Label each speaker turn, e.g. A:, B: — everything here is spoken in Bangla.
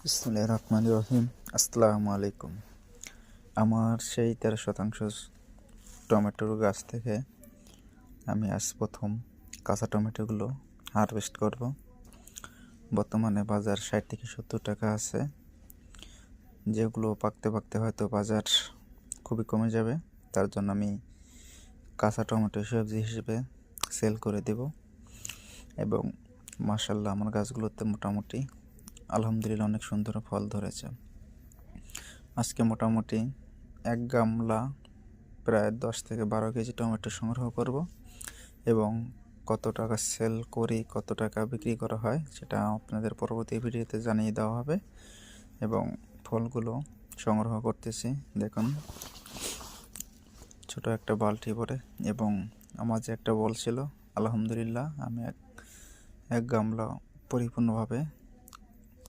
A: বিসমিল্লাহির রহমানির রহিম। আসসালামু আলাইকুম। আমার সেই 13% টমেটোর গাছ থেকে আমি আজ প্রথম কাঁচা টমেটোগুলো হারভেস্ট করব। বর্তমানে বাজার 60 থেকে 70 টাকা আছে, যেগুলো পাকতে পাকতে হয়তো বাজার খুবই কমে যাবে। তার জন্য আমি কাঁচা টমেটো সবজি হিসেবে সেল করে দেব। এবং মাশাআল্লাহ আমার গাছগুলোতে মোটামুটি আলহামদুলিল্লাহ অনেক সুন্দর ফল ধরেছে। আজকে মোটামুটি এক গামলা প্রায় 10 থেকে 12 কেজি টমেটো সংগ্রহ করব এবং কত টাকা সেল করি, কত টাকা বিক্রি করা হয় সেটা আপনাদের পরবর্তী ভিডিওতে জানিয়ে দেওয়া হবে। এবং ফলগুলো সংগ্রহ করতেছি, দেখুন ছোট একটা বালতি ভরে। এবং আমার যে একটা বল ছিল, আলহামদুলিল্লাহ আমি এক গামলা পরিপূর্ণভাবে